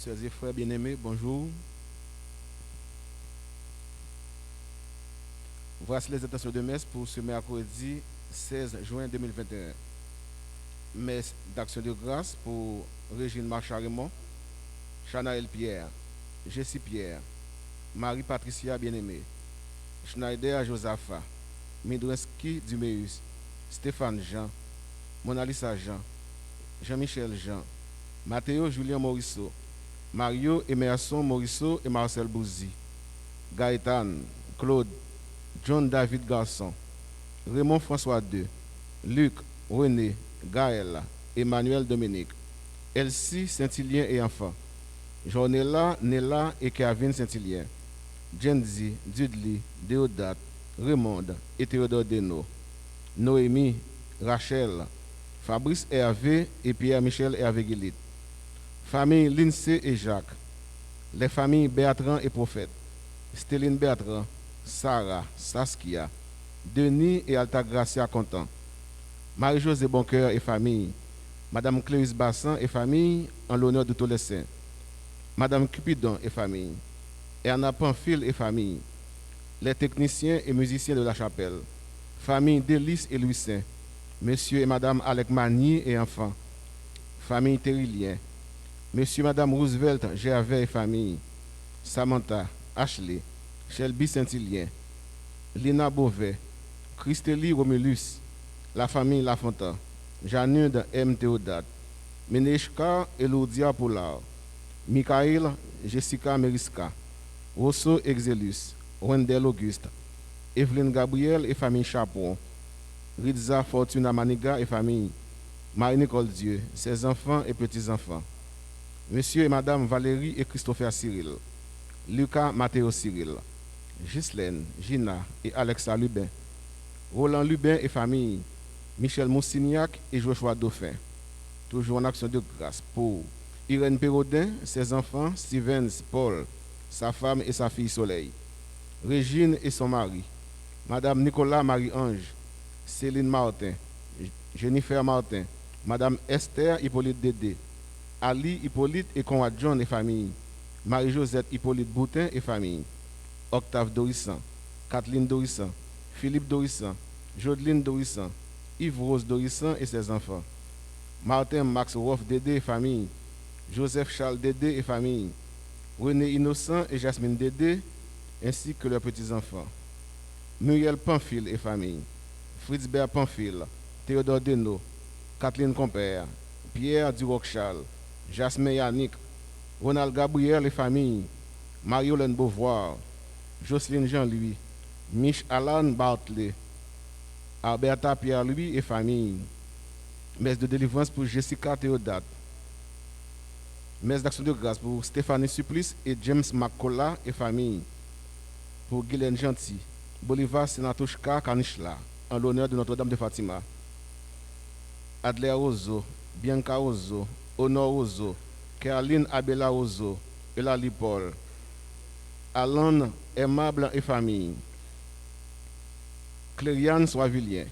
Sœurs et frères bien-aimés, bonjour. Voici les intentions de messe pour ce mercredi 16 juin 2021. Messe d'action de grâce pour Régine Marcharimont, Chanaël Pierre, Jessie Pierre, Marie-Patricia Bien-Aimée, Schneider Josapha, Midreski Dumeus, Stéphane Jean, Monalisa Jean, Jean-Michel Jean, Mathéo Julien Morisseau, Mario Emerson Morisseau et Marcel Bouzy, Gaëtan, Claude, John David Garçon, Raymond François II, Luc, René, Gaël, Emmanuel Dominique, Elsie Saint-Hilien et enfants, Jornella, Nella et Kevin Saint-Hilien, Jenzi, Dudley, Déodate, Raymond et Théodore Deno, Noémie, Rachel, Fabrice Hervé et Pierre-Michel Hervé Guillit, famille Lindsay et Jacques, les familles Bertrand et Prophète, Stéline Bertrand, Sarah, Saskia, Denis et Altagracia Contant, Marie-Josée Boncoeur et famille, Madame Cléris Bassan et famille, en l'honneur de tous les saints, Madame Cupidon et famille, Erna Pamphile et famille, les techniciens et musiciens de la chapelle, famille Délice et Louis Saint, Monsieur et Madame Alec Magny et enfants, famille Terilien, Monsieur et Madame Roosevelt, Gervais et famille, Samantha, Ashley, Shelby Saint-Hilien, Lina Beauvais, Christélie Romulus, la famille Lafontaine, Janude M. Théodate, Meneshka Eloudia Poulard, Michael Jessica Meriska, Rosso Exelus, Wendell Auguste, Evelyne Gabriel et famille Chapon, Ritza Fortuna Maniga et famille, Marie-Nicole Dieu, ses enfants et petits-enfants, Monsieur et Madame Valérie et Christopher Cyril, Lucas Mathéo Cyril, Ghislaine, Gina et Alexa Lubin, Roland Lubin et famille, Michel Moussignac et Joshua Dauphin. Toujours en action de grâce pour Irène Pérodin, ses enfants, Stevens, Paul, sa femme et sa fille Soleil, Régine et son mari, Madame Nicolas Marie-Ange, Céline Martin, Jennifer Martin, Madame Esther Hippolyte Dédé, Ali Hippolyte et Conrad John et famille, Marie-Josette Hippolyte Boutin et famille, Octave Dorissan, Kathleen Dorissan, Philippe Dorissan, Jodeline Dorissan, Yves-Rose Dorissan et ses enfants, Martin Max Roff Dédé et famille, Joseph Charles Dédé et famille, René Innocent et Jasmine Dédé, ainsi que leurs petits-enfants, Muriel Pamphile et famille, Fritzbert Pamphile, Théodore Deno, Kathleen Compère, Pierre Duroc-Charles, Jasmin Yannick, Ronald Gabriel et famille, Marie-Hélène Beauvoir, Jocelyne Jean-Louis, Mich Alan Bartley, Alberta Pierre-Louis et famille, messe de délivrance pour Jessica Théodate, messe d'action de grâce pour Stéphanie Supplice et James McCullough et famille, pour Guylaine Gentil, Bolivar Senatushka Kanishla, en l'honneur de Notre-Dame de Fatima, Adler Ozo, Bianca Ozo, Honor Ozo, Caroline Abela Ozo, Elali Paul, Alan Aimable et famille, Clériane Soivillien.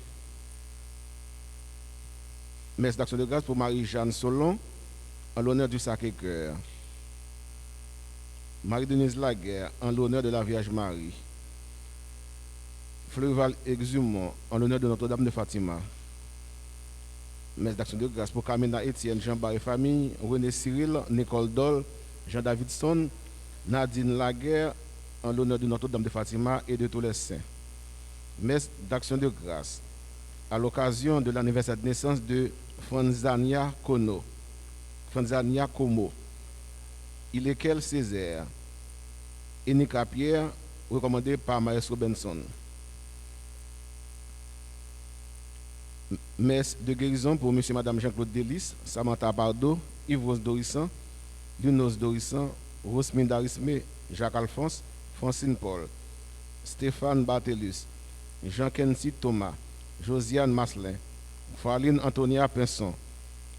Messe d'action de grâce pour Marie-Jeanne Solon, en l'honneur du Sacré-Cœur. Marie-Denise Laguerre, en l'honneur de la Vierge Marie. Fleuval Exumont, en l'honneur de Notre-Dame de Fatima. Messe d'action de grâce pour Camina Étienne, Jean-Bar et famille, René Cyril, Nicole Doll, Jean Davidson, Nadine Laguerre, en l'honneur de Notre-Dame de Fatima et de tous les saints. Messe d'action de grâce à l'occasion de l'anniversaire de naissance de Franzania Kono, Franzania Como, Ilekel Césaire, Enika Pierre, recommandé par Maestro Benson. Messe de guérison pour M. et Mme Jean-Claude Delis, Samantha Bardot, Yves-Rose Dorissan, Lunos Dorissan, Rosmine Darisme, Jacques Alphonse, Francine Paul, Stéphane Barthelus, Jean-Kenty Thomas, Josiane Maslin, Faline Antonia Pinson,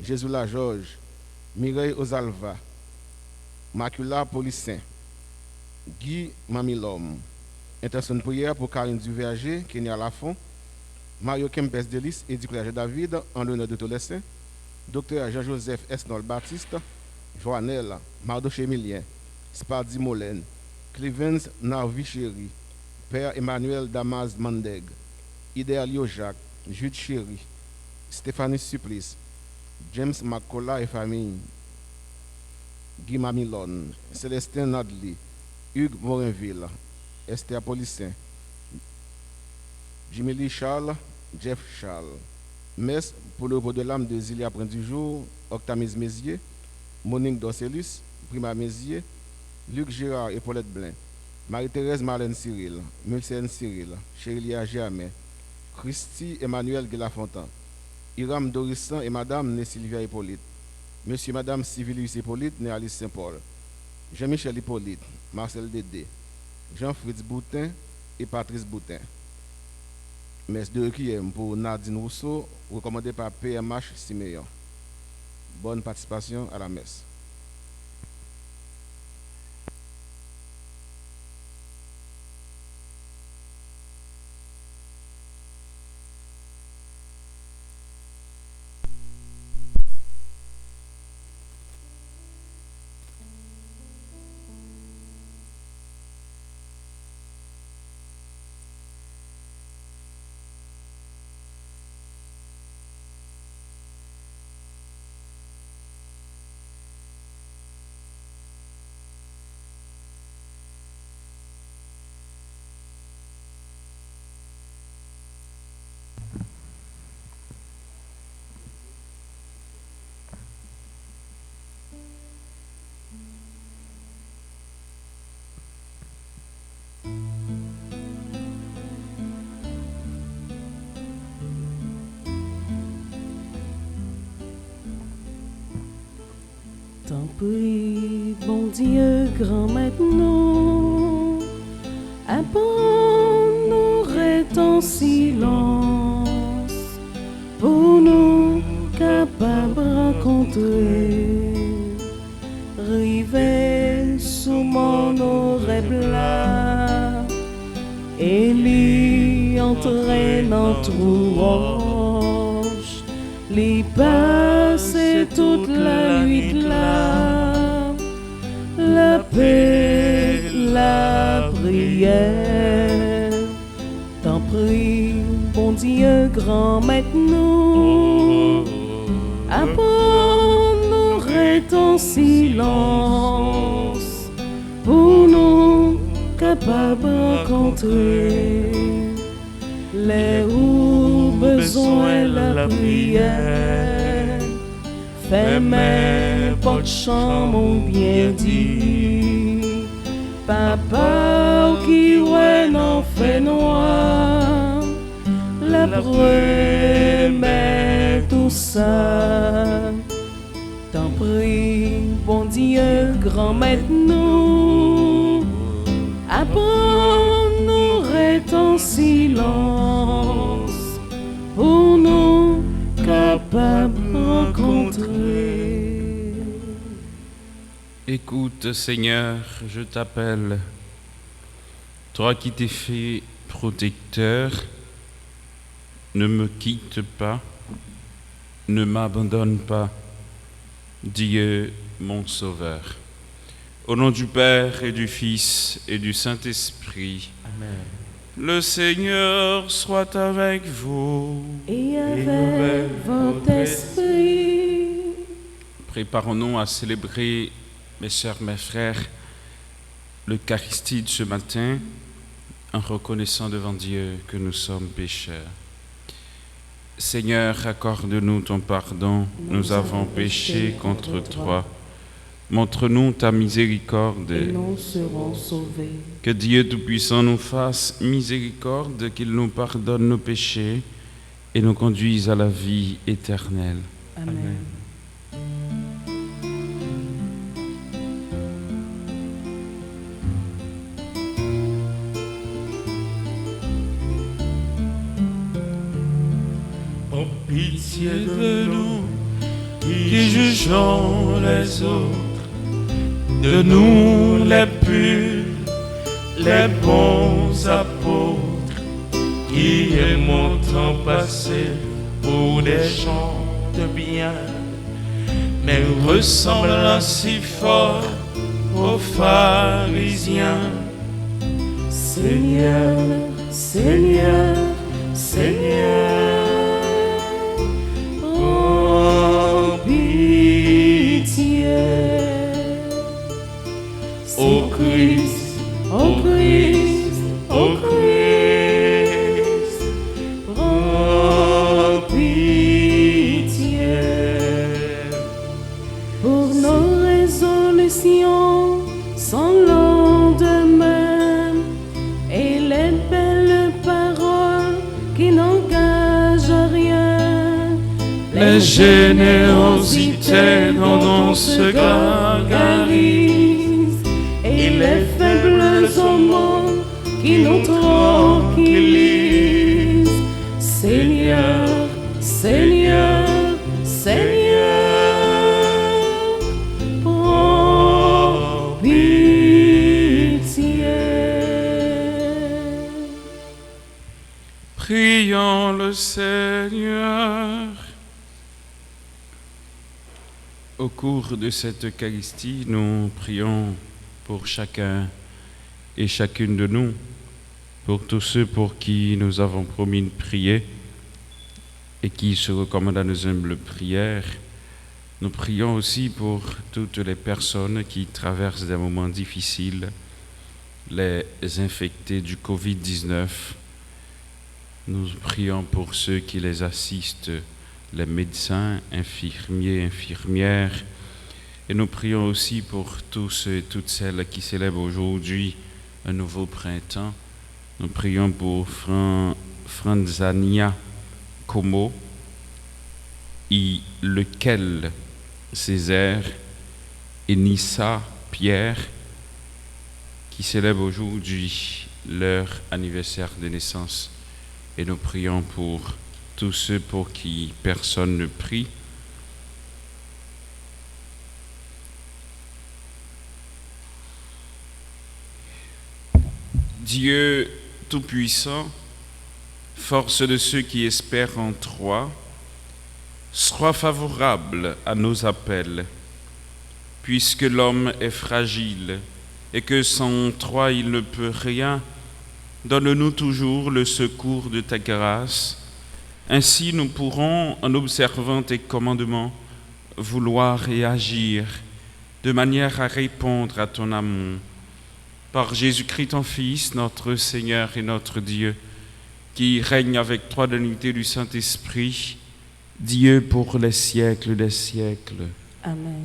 Jésus-La Georges, Mireille Osalva, Macula Polissin, Guy Mamilom. Intention de prière pour Karine Duverger, Kenya Lafont, Mario Kempes Delis et Duclerge David, en l'honneur de tous les saints, Dr. Jean-Joseph Esnol Baptiste, Joannel, Mardoché Emilien, Spardi Molène, Clevens Narvi Chéri, Père Emmanuel Damas Mandeg, Idéalio Jacques, Jude Chéri, Stéphanie Supplice, James Macola et famille, Guy Mamilon, Célestin Nadli, Hugues Morinville, Esther Polissin, Jimmy Lee Charles, Jeff Charles. Messe pour le repos de l'âme de Zilia Prince du jour, Octamise Mézier, Monique Dorcelis, Prima Mézier, Luc Gérard et Paulette Blin, Marie-Thérèse Marlène Cyril, Mulcène Cyril, Chérilia Germain, Christy Emmanuel Guelafontan, Iram Dorissan et Madame Né Sylvia Hippolyte, Monsieur et Madame Civilius Hippolyte, Né Alice Saint-Paul, Jean-Michel Hippolyte, Marcel Dédé, Jean-Fritz Boutin et Patrice Boutin. Messe de requiem pour Nadine Rousseau, recommandé par PMH Siméon. Bonne participation à la messe. T'en prie, bon Dieu, grand maintenant, abandonnerait ton silence pour nous capables de rencontrer, river sous mon oreille plat et lui entraînant trou roche, lui passer toute la nuit là, la paix, la prière. T'en prie, bon Dieu, grand maintenant, abandonnerait ton silence pour nous capables de rencontrer les où besoin la prière. Fais mes portes chambre ont bien dit, papa qui ouais non fait noir, la première tout ça. T'en prie, bon Dieu, grand maintenant, abandonnerait ton silence pour nous capables de rencontrer. Écoute, Seigneur, je t'appelle, toi qui t'es fait protecteur, ne me quitte pas, ne m'abandonne pas, Dieu mon Sauveur. Au nom du Père et du Fils et du Saint-Esprit. Amen. Le Seigneur soit avec vous. Et avec votre esprit. Préparons-nous à célébrer, mes sœurs, mes frères, l'Eucharistie de ce matin en reconnaissant devant Dieu que nous sommes pécheurs. Seigneur, accorde-nous ton pardon, nous avons péché contre toi. Montre-nous ta miséricorde. Et nous serons sauvés. Que Dieu Tout-Puissant nous fasse miséricorde, qu'il nous pardonne nos péchés et nous conduise à la vie éternelle. Amen. En pitié de nous qui jugeons les autres, de nous les purs, les bons apôtres, qui aimons tant passer pour des gens de bien. mais ressemblant si fort aux pharisiens. Seigneur, Seigneur, Seigneur, oh pitié. Ô Christ, Ô Christ, ô Christ, oh pitié. Pour nos résolutions sans lendemain et les belles paroles qui n'engagent à rien, les générosités dont on se gargarise, et les faibles hommes qui nous tranquillisent. Seigneur, Seigneur, Seigneur, prends pitié. Prions le Seigneur. Au cours de cette Eucharistie, nous prions pour chacun et chacune de nous, pour tous ceux pour qui nous avons promis de prier et qui se recommandent à nos humbles prières. Nous prions aussi pour toutes les personnes qui traversent des moments difficiles, les infectés du Covid-19. Nous prions pour ceux qui les assistent, les médecins, infirmiers, infirmières. Et nous prions aussi pour tous et toutes celles qui célèbrent aujourd'hui un nouveau printemps. Nous prions pour Franzania Como, et lequel Césaire et Nissa Pierre, qui célèbrent aujourd'hui leur anniversaire de naissance. Et nous prions pour tous ceux pour qui personne ne prie. Dieu Tout-Puissant, force de ceux qui espèrent en toi, sois favorable à nos appels, puisque l'homme est fragile et que sans toi il ne peut rien. Donne-nous toujours le secours de ta grâce. Ainsi nous pourrons, en observant tes commandements, vouloir et agir de manière à répondre à ton amour. Par Jésus-Christ, ton Fils, notre Seigneur et notre Dieu, qui règne avec toi dans l'unité du Saint-Esprit, Dieu pour les siècles des siècles. Amen.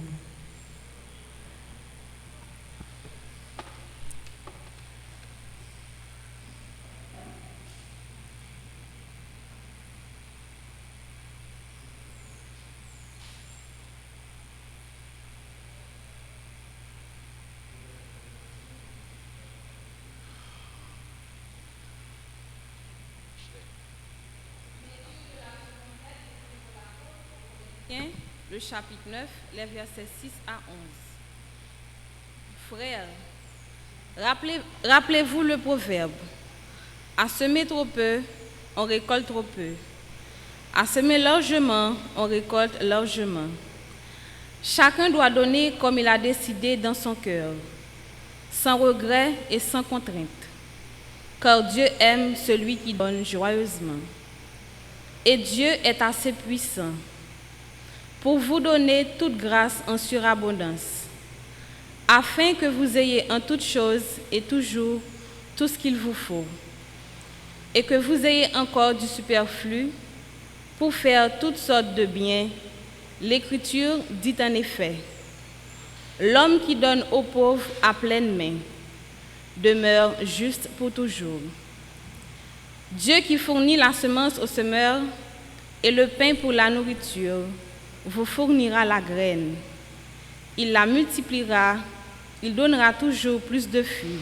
Le chapitre 9, les versets 6 à 11. Frères, rappelez-vous le proverbe. À semer trop peu, on récolte trop peu. À semer largement, on récolte largement. Chacun doit donner comme il a décidé dans son cœur, sans regret et sans contrainte, car Dieu aime celui qui donne joyeusement. Et Dieu est assez puissant pour vous donner toute grâce en surabondance, afin que vous ayez en toutes choses et toujours tout ce qu'il vous faut, et que vous ayez encore du superflu pour faire toutes sortes de biens. L'Écriture dit en effet, « L'homme qui donne aux pauvres à pleine main demeure juste pour toujours. » Dieu qui fournit la semence au semeur et le pain pour la nourriture vous fournira la graine. Il la multipliera, il donnera toujours plus de fruits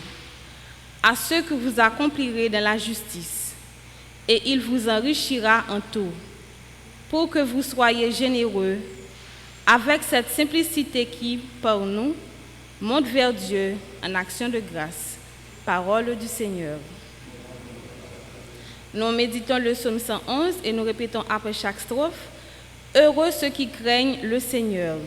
à ceux que vous accomplirez dans la justice, et il vous enrichira en tout, pour que vous soyez généreux, avec cette simplicité qui, par nous, monte vers Dieu en action de grâce. Parole du Seigneur. Nous méditons le psaume 111 et nous répétons après chaque strophe, « Heureux ceux qui craignent le Seigneur ».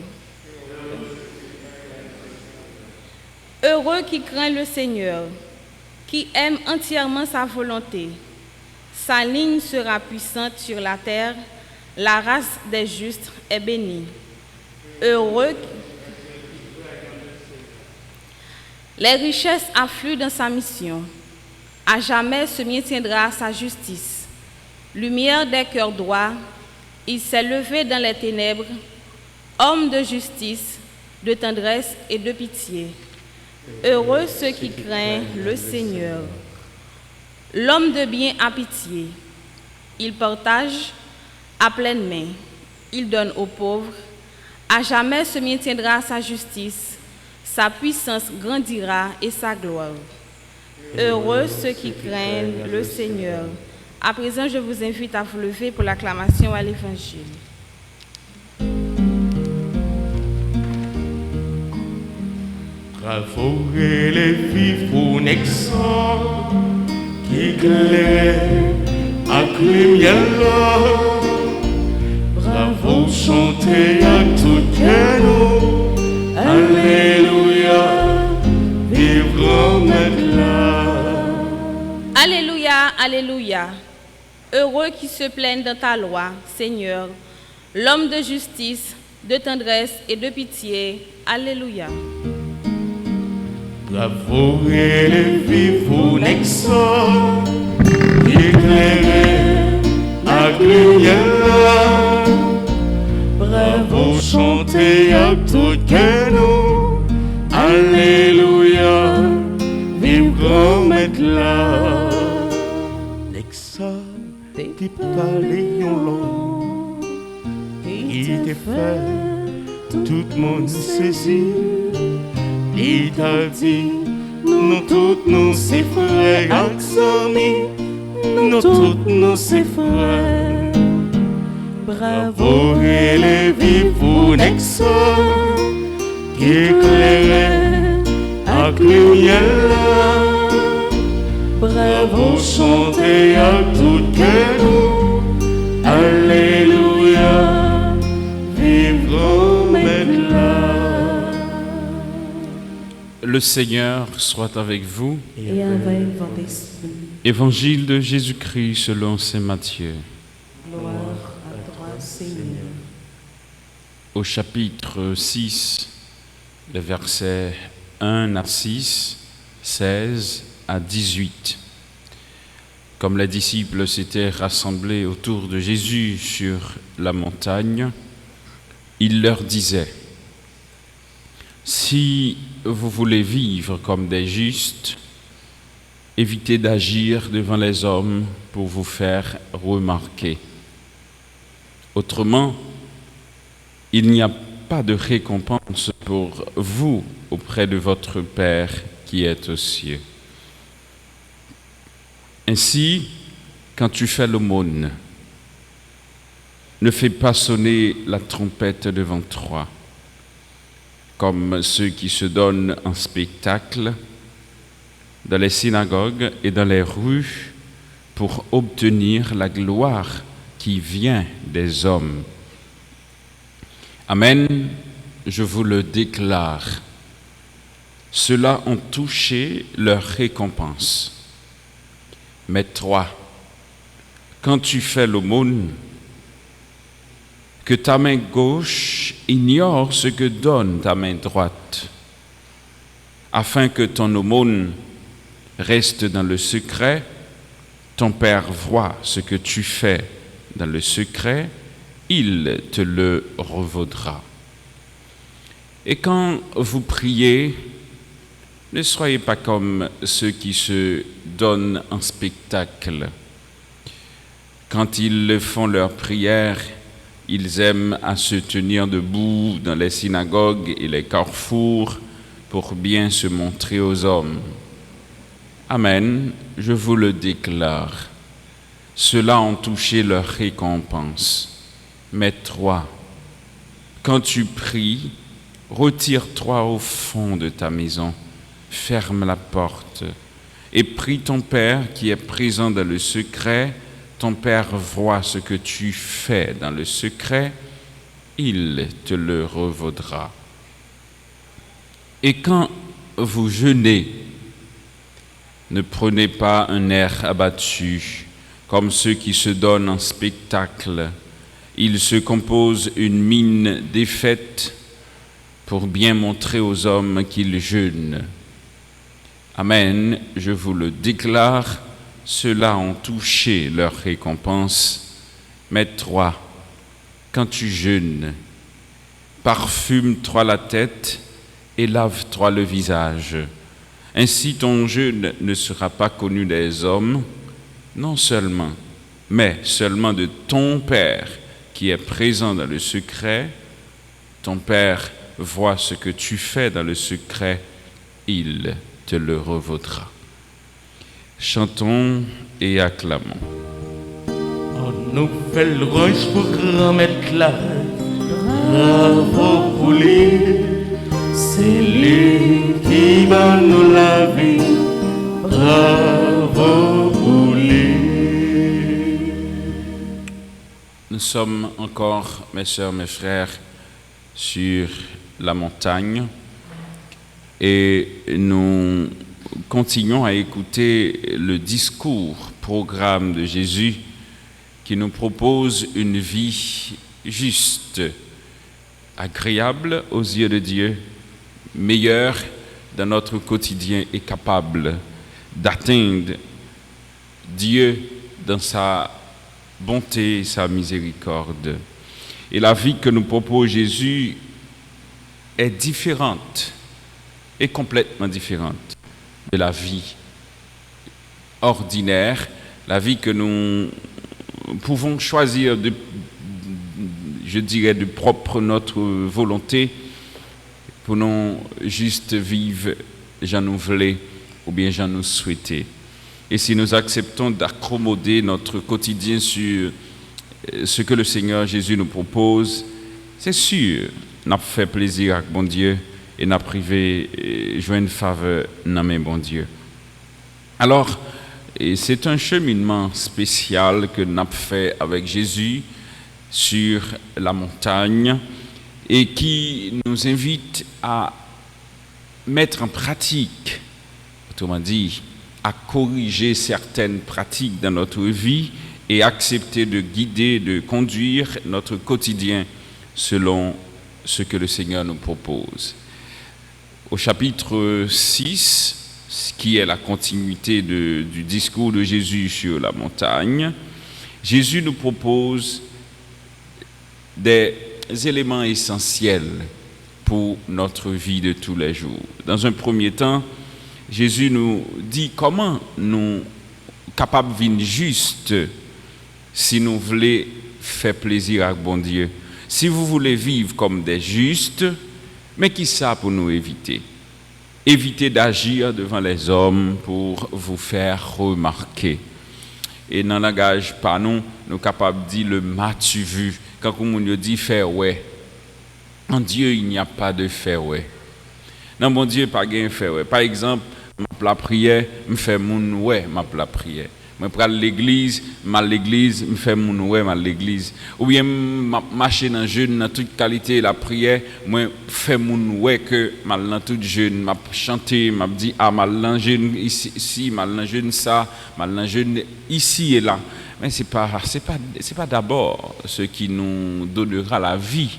Heureux qui craint le Seigneur, qui aime entièrement sa volonté. Sa ligne sera puissante sur la terre, la race des justes est bénie. Heureux. Les richesses affluent dans sa mission. À jamais se maintiendra sa justice. Lumière des cœurs droits, il s'est levé dans les ténèbres, homme de justice, de tendresse et de pitié. Heureux ceux qui craignent le Seigneur. L'homme de bien a pitié. Il partage à pleine main. Il donne aux pauvres. À jamais se maintiendra sa justice. Sa puissance grandira et sa gloire. Heureux ceux qui craignent le Seigneur. À présent, je vous invite à vous lever pour l'acclamation à l'Évangile. Bravo et les vivres nexor qui éclaire à lumière. Bravo chanter à tout cœur. Alléluia, vivre maintenant. Alléluia, alléluia. Heureux qui se plaignent dans ta loi, Seigneur, l'homme de justice, de tendresse et de pitié. Alléluia. Bravo et les vivres nexor qui éclaire à lumière. Bravo chanter à tout cœur. Alléluia, vive grand maître là. L'exa t'es pas léon il t'est fait tout le monde saisit. Il t'a dit nous tous nous c'est frères amis, nous tous nous c'est frères. Bravo et les vivres nexor qui éclaire à lumière. Bravo chanter à tout cœur. Alléluia, vivre maintenant. Le Seigneur soit avec vous. Et avec votre esprit. Évangile de Jésus-Christ selon saint Matthieu. Gloire à toi, Seigneur. Au chapitre 6, les versets 1 à 6, 16 à 18. Comme les disciples s'étaient rassemblés autour de Jésus sur la montagne, il leur disait : si vous voulez vivre comme des justes, évitez d'agir devant les hommes pour vous faire remarquer. Autrement, il n'y a pas de récompense pour vous auprès de votre Père qui est aux cieux. Ainsi, quand tu fais l'aumône, ne fais pas sonner la trompette devant toi, comme ceux qui se donnent en spectacle dans les synagogues et dans les rues pour obtenir la gloire qui vient des hommes. Amen, je vous le déclare. Ceux-là ont touché leur récompense. Mais toi, quand tu fais l'aumône, que ta main gauche ignore ce que donne ta main droite, afin que ton aumône reste dans le secret, ton Père voit ce que tu fais dans le secret, il te le revaudra. Et quand vous priez, ne soyez pas comme ceux qui se donnent en spectacle. Quand ils font leur prière, ils aiment à se tenir debout dans les synagogues et les carrefours pour bien se montrer aux hommes. Amen, je vous le déclare. Ceux-là ont touché leur récompense. Mais toi, quand tu pries, retire-toi au fond de ta maison, ferme la porte et prie ton Père qui est présent dans le secret. Ton Père voit ce que tu fais dans le secret, il te le revaudra. Et quand vous jeûnez, ne prenez pas un air abattu, comme ceux qui se donnent en spectacle. Ils se composent une mine défaite pour bien montrer aux hommes qu'ils jeûnent. Amen, je vous le déclare, ceux-là ont touché leur récompense. Mais toi, quand tu jeûnes, parfume-toi la tête et lave-toi le visage. Ainsi ton jeûne ne sera pas connu des hommes, non seulement, mais seulement de ton Père qui est présent dans le secret. Ton Père voit ce que tu fais dans le secret, il te le revaudra. Chantons et acclamons. On nous fait le rouge pour grand-mère Claire. Bravo pour lui, c'est lui qui va nous la vie. Bravo pour lui. Nous sommes encore, mes sœurs, mes frères, sur la montagne et nous continuons à écouter le discours, programme de Jésus qui nous propose une vie juste, agréable aux yeux de Dieu, meilleure dans notre quotidien et capable d'atteindre Dieu dans sa bonté et sa miséricorde. Et la vie que nous propose Jésus est différente, est complètement différente de la vie ordinaire, la vie que nous pouvons choisir de, je dirais, de propre notre volonté pour nous juste vivre, j'en nous voulais ou bien j'en nous souhaitais. Et si nous acceptons d'accommoder notre quotidien sur ce que le Seigneur Jésus nous propose, c'est sûr, n'a fait plaisir à bon Dieu et n'a privé jouer une faveur dans mes bon Dieu. Alors, c'est un cheminement spécial que nous avons fait avec Jésus sur la montagne et qui nous invite à mettre en pratique, autrement dit, à corriger certaines pratiques dans notre vie et accepter de guider, de conduire notre quotidien selon ce que le Seigneur nous propose. Au chapitre 6, ce qui est la continuité du discours de Jésus sur la montagne, Jésus nous propose des éléments essentiels pour notre vie de tous les jours. Dans un premier temps, Jésus nous dit comment nous sommes capables de vivre juste si nous voulons faire plaisir à bon Dieu. Si vous voulez vivre comme des justes, mais qui ça pour nous éviter? Évitez d'agir devant les hommes pour vous faire remarquer. Et dans le langage par nous sommes capables de dire le m'as-tu vu? Quand on nous dit faire ouais, en Dieu il n'y a pas de faire ouais. Non, mon Dieu, pas de faire ouais. Par exemple, la prière, me fait mon ouais, la prière. Je prends l'église, me fait mon ouais, l'église. Ou bien, marcher dans le jeûne, dans toute qualité, la prière, moi, fais mon ouais que mal dans tout jeûne, m'a chanté, m'a dit, ah, mal dans jeûne ici, mal dans jeûne ça, mal dans jeûne ici et là. Mais c'est pas d'abord ce qui nous donnera la vie.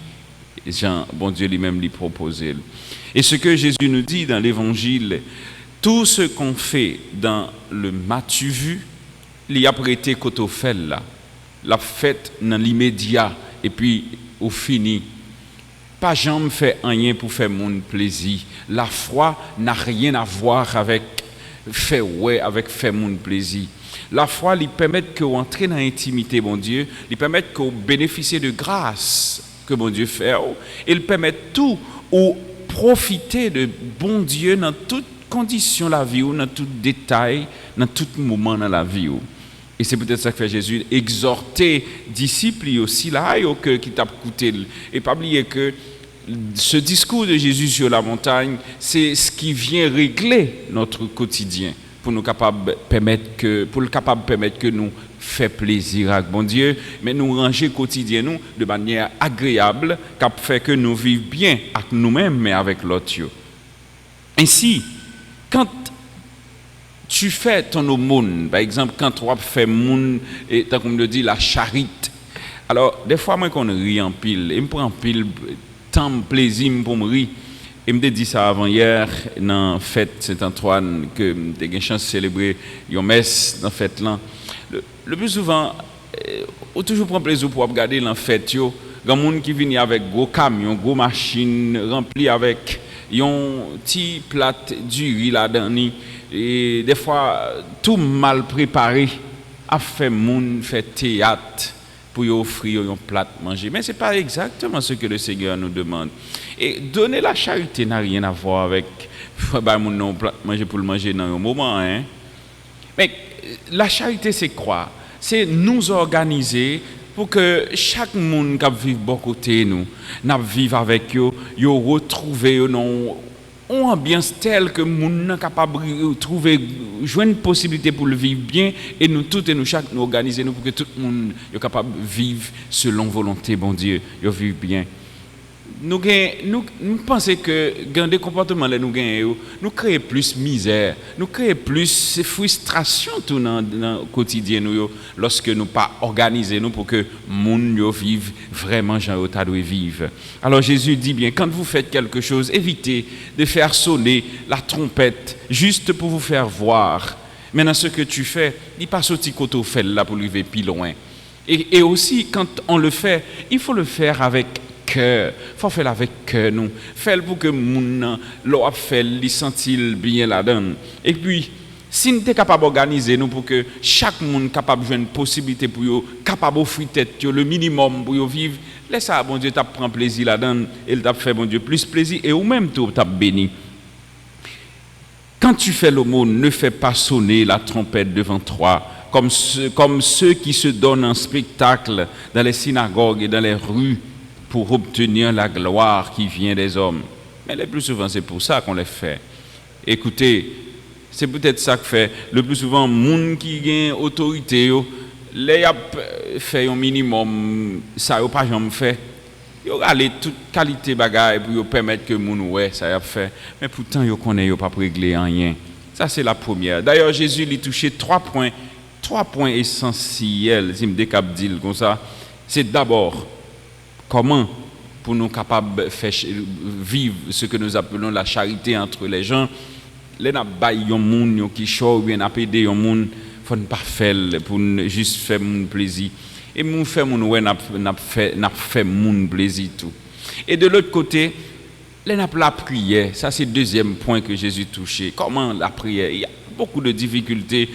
Jean, bon Dieu lui-même lui proposait. Et ce que Jésus nous dit dans l'évangile, tout ce qu'on fait dans le m'as-tu vu, il y a prêté qu'au fait là, la fête dans l'immédiat et puis au fini. Pas jamais fait rien pour faire mon plaisir. La foi n'a rien à voir avec faire ouais, avec faire mon plaisir. La foi lui permet que vous entrez dans l'intimité, bon Dieu, lui permet que vous bénéficiez de grâce que bon Dieu fait, et il permet tout ou profiter de bon Dieu dans toute condition de la vie, dans tout détail, dans tout moment dans la vie. Et c'est peut-être ça que fait Jésus, exhorter disciples aussi là, qui t'a coûté. Et pas oublier que ce discours de Jésus sur la montagne, c'est ce qui vient régler notre quotidien pour nous capables permettre que nous fait plaisir à bon Dieu, mais nous ranger quotidien nous de manière agréable, qui fait que nous vivons bien avec nous-mêmes, mais avec l'autre. Ainsi, quand tu fais ton aumône, par exemple, quand tu fais moun, et tant qu'on me le dit, la charité. Alors, des fois, moi, qu'on rit en pile, et me prend en pile, tant de plaisir pour me rire. Et me dit ça avant hier, dans la fête Saint-Antoine, que j'ai eu chance de célébrer une messe dans la fête là. Le plus souvent, on toujours prend plaisir pour regarder la fête. Il y a des gens qui viennent avec gros camions, gros machines remplies avec un petit plat du riz là-dedans. Et des fois, tout mal préparé, a fait moun, fait théâtre pour y offrir un plat manger. Mais ce n'est pas exactement ce que le Seigneur nous demande. Et donner la charité n'a rien à voir avec mon plat manger pour le manger dans un moment. Hein? Mais la charité, c'est quoi? C'est nous organiser pour que chaque monde qui vit bon côté nous, n'a vivre avec eux, yo retrouver une ambiance telle que nous sommes capables de trouver une possibilité pour le vivre bien et nous tous et nous chaque nous organiser nous pour que tout le monde soit capable de vivre selon volonté bon Dieu, yo vivre bien. Nous pensons que dans des comportements là nous gagnons, nous créons plus misère, nous créons plus frustration tout dans le quotidien nous lorsque nous pas organiser nous pour que monde vive vraiment Jean doit vivre. Alors Jésus dit bien, quand vous faites quelque chose, évitez de faire sonner la trompette juste pour vous faire voir. Maintenant ce que tu fais, il passe au petit côté fait là pour lui plus loin. Et aussi quand on le fait, il faut le faire avec cœur. Il faut faire avec cœur nous. Faire pour que moun l'on fait li sentir bien là-dedans. Et puis si nous sommes capables d'organiser nous pour que chaque monde capable de jouer une possibilité pour yo capable d'offrir tête le minimum pour yo vivre, laisse ça bon Dieu t'a prend plaisir là-dedans et il t'a fait bon Dieu plus plaisir et ou même tout t'a béni. Quand tu fais l'aumône, ne fais pas sonner la trompette devant toi comme ceux qui se donnent en spectacle dans les synagogues et dans les rues pour obtenir la gloire qui vient des hommes. Mais le plus souvent, c'est pour ça qu'on les fait. Écoutez, c'est peut-être ça que fait le plus souvent, les gens qui ont autorité, les fait un minimum, ça n'a pas jamais fait. Ils ont allé toute qualité bagaille pour permettre que les gens ouais, ça a fait. Mais pourtant, ils connaissent pas régler rien. Ça, c'est la première. D'ailleurs, Jésus lui touché 3 points essentiels, si je me décap dit comme ça. C'est d'abord, comment pour nous capables de faire vivre ce que nous appelons la charité entre les gens. Les n'a pas yon moun qui chaud bien n'a aider yon moun faut ne pas faire pour juste faire mon plaisir et moun faire mon ouais n'a fait mon plaisir tout. Et de l'autre côté les n'a la prière, ça c'est le deuxième point que Jésus touchait. Comment la prière? Il y a beaucoup de difficultés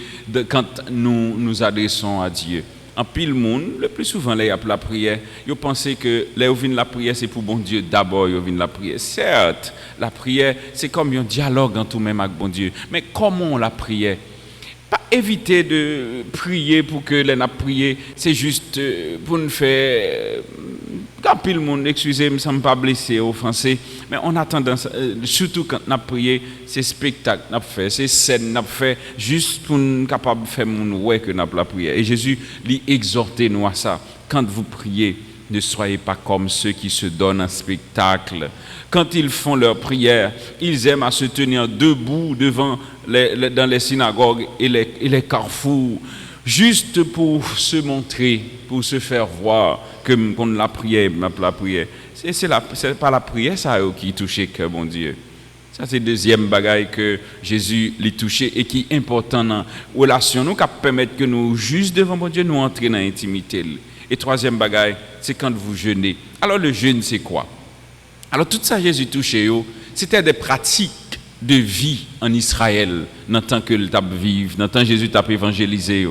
quand nous nous adressons à Dieu. En pile monde, le plus souvent, là, il y a la prière. Ils pensent que là où vient la prière, c'est pour bon Dieu d'abord, ils viennent la prière. Certes, la prière, c'est comme un dialogue en tout même avec bon Dieu. Mais comment la prière? Pas éviter de prier pour que les n'a prié, c'est juste pour nous faire. Quand pile monde, excusez-moi, ça ne me pas blessé, offensé, mais on a tendance, surtout quand on a prié, c'est spectacle qu'on a fait, c'est scène qu'on a fait, juste pour nous capable de faire mon ouais que nous avons la prière. Et Jésus lui exhortait nous à ça. Quand vous priez, ne soyez pas comme ceux qui se donnent un spectacle. Quand ils font leur prière, ils aiment à se tenir debout dans les synagogues et les carrefours, juste pour se montrer, pour se faire voir qu'on la prière, la prière. C'est pas la prière ça qui touche que bon Dieu. Ça c'est le deuxième bagaille que Jésus lui touché et qui est important dans la relation nous qui permet que nous juste devant bon Dieu nous entrer dans l'intimité. Et troisième bagaille, c'est quand vous jeûnez. Alors le jeûne c'est quoi? Alors tout ça Jésus touché c'était des pratiques de vie en Israël dans le temps que le tape vivre, dans le temps que Jésus t'a évangélisé.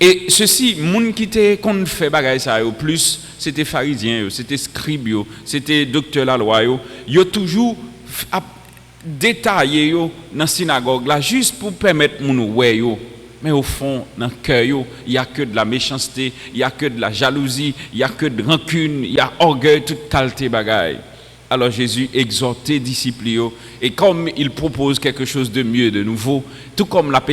Et ceci, moun qui était qu'on fait bagaille ça plus, c'était pharisiens, c'était scribes, c'était docteur la loi yo toujours détaillé dans la synagogue là juste pour permettre moun ouais yo. Mais au fond, dans le cœur, il n'y a que de la méchanceté, il n'y a que de la jalousie, il n'y a que de rancune, il y a orgueil, toute qualité bagaille. Alors Jésus exhortait les disciples et comme il propose quelque chose de mieux, de nouveau, tout comme l'a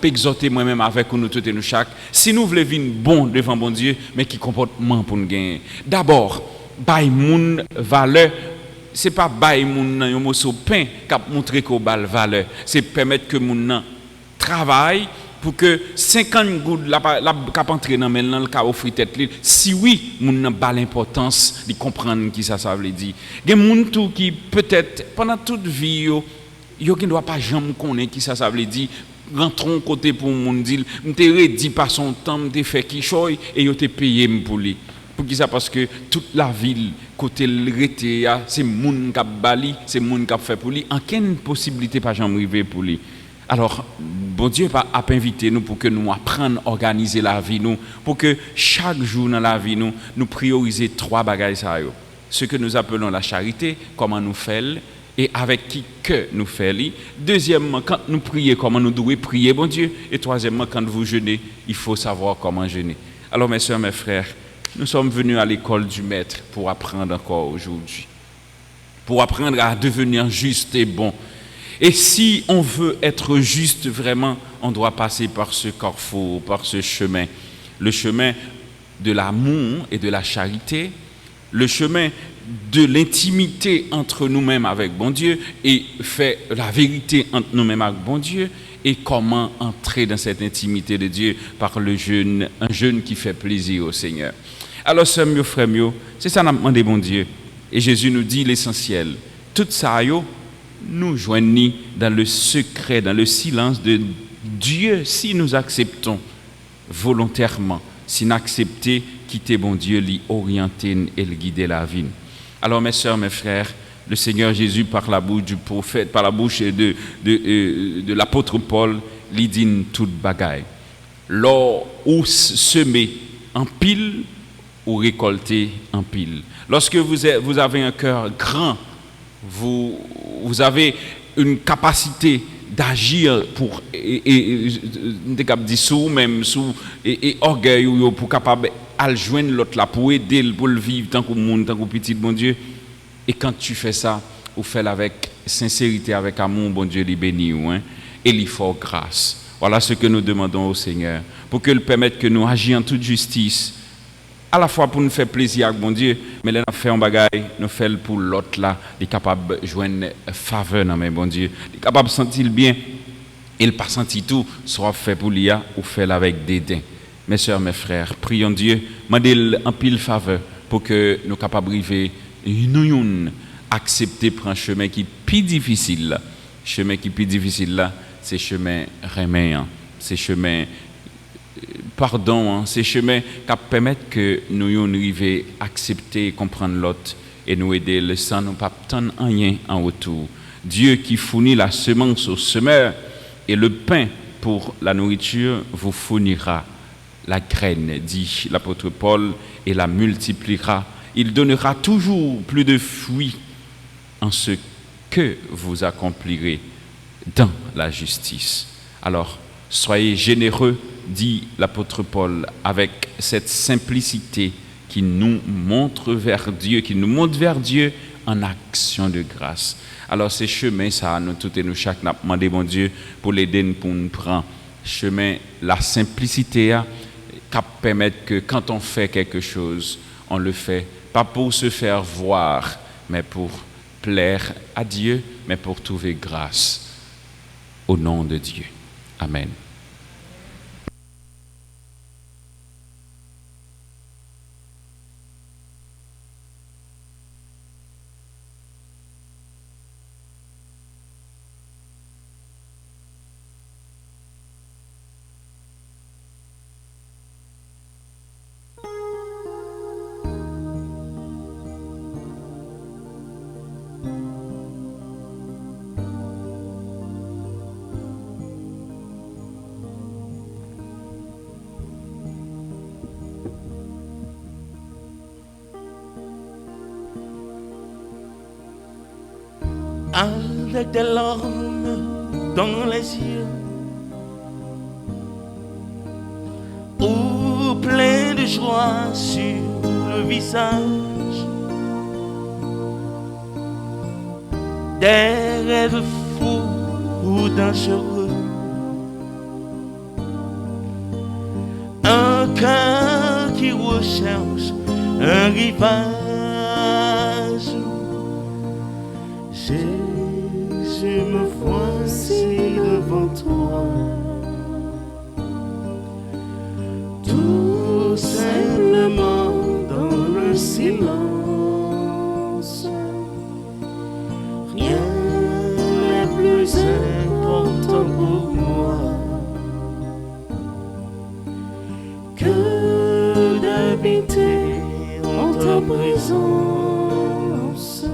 exhorté moi-même avec nous tous et nous chaque, si nous voulons vivre bon devant bon Dieu, mais qui comportement pour nous gagner. D'abord, bail moun valeur c'est pas bail moun nan yon morceau pain qui montrer qu'on bal valeur, c'est permettre que moun nan travaille pour que 50 gouttes la cap entrer dans men nan le ka offrir tête li. Si oui, moun nan ba l'importance de comprendre qui ça veut dire. Gen moun tout qui peut-être pendant toute vie yo qui doit pas jamais connaître qui ça veut dire. Rentrons côté pour moun dit m'te rédi par son temps, m'te fait qui choy et yo te payé pour lui. Pour qui ça parce que toute la ville côté l'été c'est moun qui bali, c'est moun qui fait pour lui, en quelle possibilité pas jamais arriver pour lui. Alors, bon Dieu a invité nous pour que nous apprenions à organiser la vie, nous, pour que chaque jour dans la vie, nous prioriser 3 bagages. Ce que nous appelons la charité, comment nous faisons, et avec qui que nous faisons. Deuxièmement, quand nous prions, comment nous devons prier, bon Dieu. Et troisièmement, quand vous jeûnez, il faut savoir comment jeûner. Alors, mes soeurs, mes frères, nous sommes venus à l'école du Maître pour apprendre encore aujourd'hui. Pour apprendre à devenir juste et bon. Et si on veut être juste vraiment, on doit passer par ce carrefour, par ce chemin. Le chemin de l'amour et de la charité, le chemin de l'intimité entre nous-mêmes avec bon Dieu et faire la vérité entre nous-mêmes avec bon Dieu et comment entrer dans cette intimité de Dieu par le jeûne, un jeûne qui fait plaisir au Seigneur. Alors, sœurs, mes frères, c'est ça qu'on a demandé bon Dieu. Et Jésus nous dit l'essentiel. Tout ça, nous joignons dans le secret, dans le silence de Dieu, si nous acceptons volontairement, si nous acceptons quitter bon Dieu, l'y orienter et le guider la vie. Alors mes sœurs, mes frères, le Seigneur Jésus par la bouche du prophète, par la bouche de l'apôtre Paul, lui dit toute bagaille. Lors où semer en pile ou récolter en pile. Lorsque vous avez un cœur grand, vous avez une capacité d'agir pour même sous et orgueil ou pour capable à joindre l'autre là pour aider pour le vivre tant que monde tant que petit bon Dieu. Et quand tu fais ça, vous faites avec sincérité, avec amour, bon Dieu les bénit et il faut grâce. Voilà ce que nous demandons au Seigneur pour qu'il permette que nous agissions en toute justice. À la fois pour nous faire plaisir avec bon Dieu, mais là, nous faisons un bagage, nous faisons pour l'autre là, il est capable de joindre faveur dans mes bon Dieu, il est capable de sentir bien, il pas sentir tout, soit fait pour lui ou fait avec dédain. Mes soeurs, mes frères, prions Dieu, demandez en pile faveur pour que nous capables de nous accepter prendre un chemin qui est plus difficile. Le chemin qui est plus difficile là, c'est chemin reméant, c'est chemin pardon, ces chemins qui permettent que nous arrivions à accepter et comprendre l'autre et nous aider le sang, nous pas tant rien en retour. Dieu qui fournit la semence au semeur et le pain pour la nourriture vous fournira la graine, dit l'apôtre Paul, et la multipliera. Il donnera toujours plus de fruits en ce que vous accomplirez dans la justice. Alors, soyez généreux, dit l'apôtre Paul, avec cette simplicité qui nous montre vers Dieu, qui nous montre vers Dieu en action de grâce. Alors ces chemins, ça nous toutes et nous chaque n'a demandé bon Dieu pour l'aider pour nous prendre chemin la simplicité qui permet que quand on fait quelque chose, on le fait pas pour se faire voir, mais pour plaire à Dieu, mais pour trouver grâce au nom de Dieu. Amen. Avec des larmes dans les yeux ou plein de joie sur le visage, des rêves fous ou dangereux, un cœur qui recherche un rivage. présence.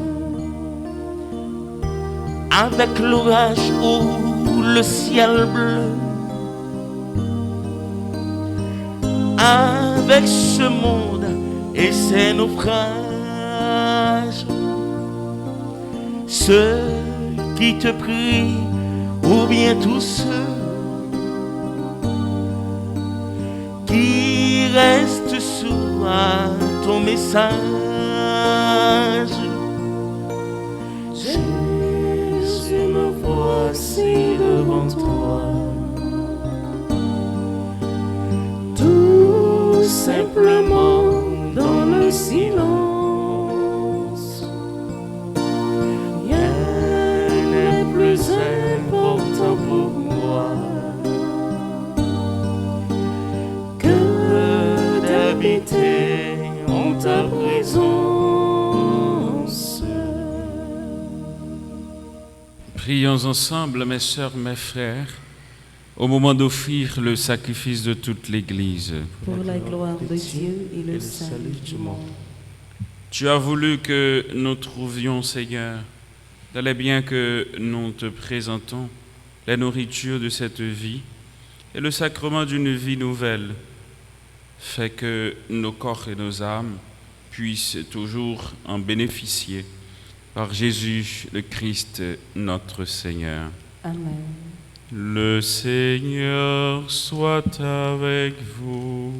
Avec l'orage ou le ciel bleu, avec ce monde et ses naufrages, ceux qui te prient ou bien tous ceux qui restent sourds à ton message. Jésus, me voici devant toi, tout simplement dans le silence. Rien n'est plus important pour moi que d'habiter en ta présence. Prions ensemble, mes sœurs, mes frères, au moment d'offrir le sacrifice de toute l'Église. Pour la gloire de Dieu et le salut du monde. Tu as voulu que nous trouvions, Seigneur, dans les biens que nous te présentons, la nourriture de cette vie et le sacrement d'une vie nouvelle. Fais que nos corps et nos âmes puissent toujours en bénéficier. Par Jésus le Christ, notre Seigneur. Amen. Le Seigneur soit avec vous.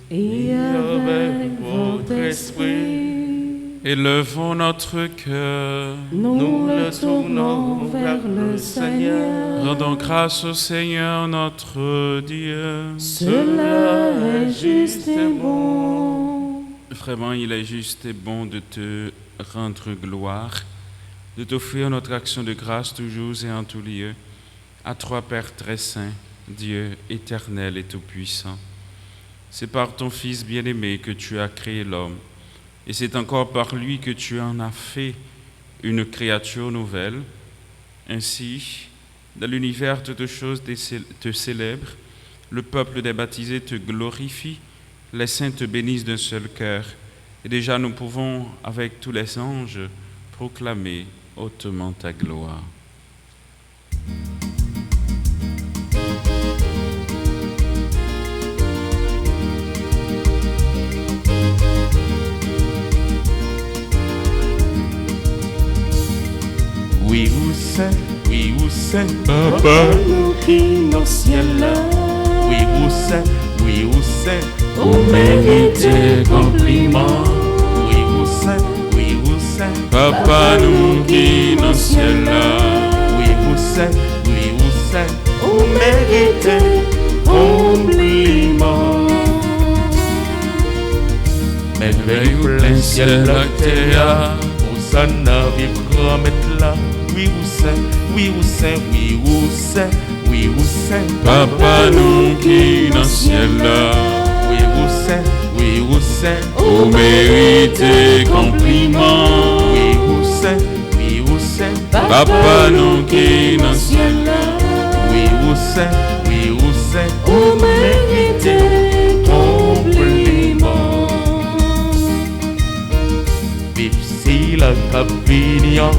Et avec votre esprit, Élevons notre cœur. nous le tournons vers le Seigneur. Rendons grâce au Seigneur notre Dieu. Cela est juste et bon. Vraiment, il est juste et bon de te rendre gloire, de t'offrir notre action de grâce toujours et en tout lieu. À toi, Père très saint, Dieu éternel et tout-puissant. C'est par ton Fils bien-aimé que tu as créé l'homme, et c'est encore par lui que tu en as fait une créature nouvelle. Ainsi, dans l'univers, toutes choses te célèbrent, le peuple des baptisés te glorifie, les saints te bénissent d'un seul cœur, et déjà nous pouvons, avec tous les anges, proclamer hautement ta gloire. Oui, où c'est, Papa, Nous qui nos ciels, oui, où c'est, vous méritez compliment. oui, où c'est, Papa, nous qui nos ciels là, oui, où c'est, Vous méritez compliment. merveille plein ciel la terre, Hosanna vivra mettre là, oui, où c'est, Papa, nous qui nos ciels là, oui, où c'est, vous méritez compliment. oui, où c'est, Papa, nous qui nos ciels là, oui, où c'est, Vous méritez compliment. vive si la Capignon,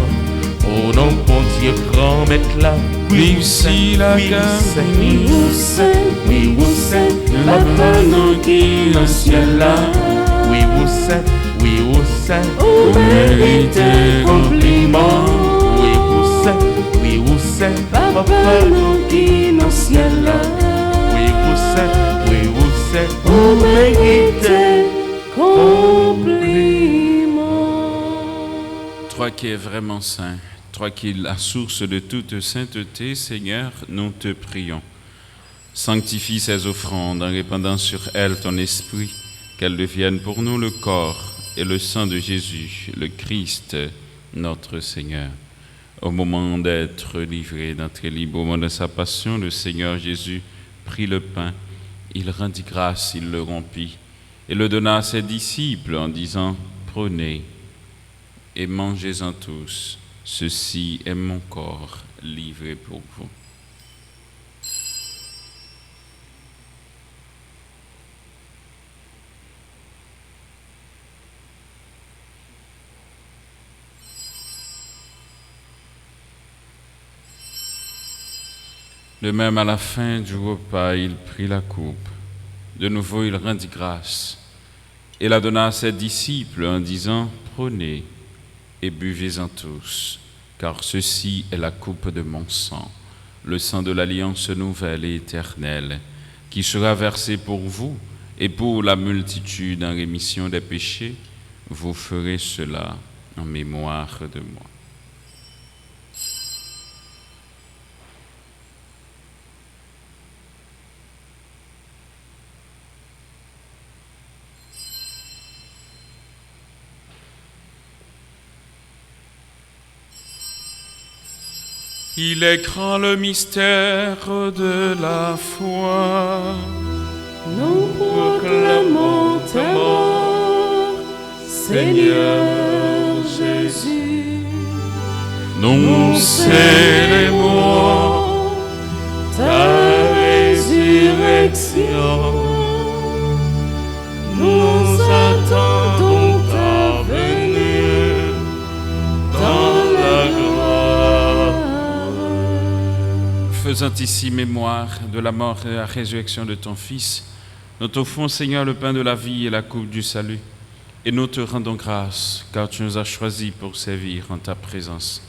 au nom bon Dieu grand maître là, vive si la Oui, où c'est, Papa, nous qui nos ciels là, oui, où c'est, vous méritez compliment. oui, où c'est, Papa, nous qui nos ciels là, oui, où c'est, vous méritez compliment. toi qui es vraiment saint, toi qui es la source de toute sainteté, Seigneur, nous te prions. Sanctifie ces offrandes en répandant sur elles ton esprit, qu'elles deviennent pour nous le corps et le sang de Jésus, le Christ, notre Seigneur. Au moment d'être livré, d'être libre, au moment de sa passion, le Seigneur Jésus prit le pain, il rendit grâce, il le rompit et le donna à ses disciples en disant « Prenez et mangez-en tous, ceci est mon corps livré pour vous. » De même, à la fin du repas, il prit la coupe. De nouveau, il rendit grâce et la donna à ses disciples en disant, « Prenez et buvez-en tous, car ceci est la coupe de mon sang, le sang de l'alliance nouvelle et éternelle, qui sera versé pour vous et pour la multitude en rémission des péchés. Vous ferez cela en mémoire de moi. » Il est grand le mystère de la foi. Nous proclamons ta mort, Seigneur Jésus. Nous célébrons ta résurrection. Nous attendons ta venue dans la gloire. Faisant ici mémoire de la mort et de la résurrection de ton Fils, nous t'offrons, Seigneur, le pain de la vie et la coupe du salut. Et nous te rendons grâce, car tu nous as choisis pour servir en ta présence.